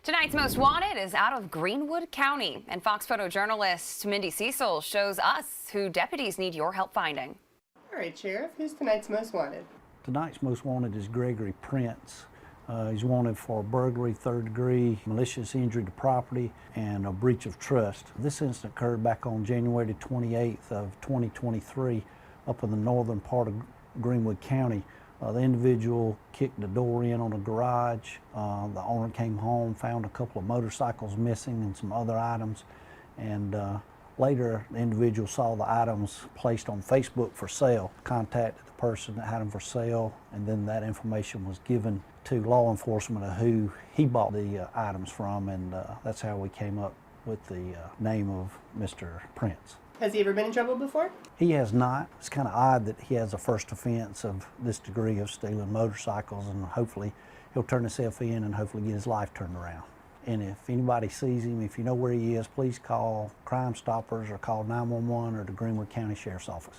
Tonight's Most Wanted is out of Greenwood County, and Fox photojournalist Mindy Cecil shows us who deputies need your help finding. All right, Sheriff, who's tonight's Most Wanted? Tonight's Most Wanted is Gregory Prince. He's wanted for burglary, third-degree, malicious injury to property, and a breach of trust. This incident occurred back on January 28th of 2023 up in the northern part of Greenwood County. The individual kicked the door in on a garage. The owner came home, found a couple of motorcycles missing and some other items. And later, the individual saw the items placed on Facebook for sale, contacted the person that had them for sale, and then that information was given to law enforcement of who he bought the items from, and that's how we came up with the name of Mr. Prince. Has he ever been in trouble before? He has not. It's kind of odd that he has a first offense of this degree of stealing motorcycles, and hopefully he'll turn himself in and hopefully get his life turned around. And if anybody sees him, if you know where he is, please call Crimestoppers or call 911 or the Greenwood County Sheriff's Office.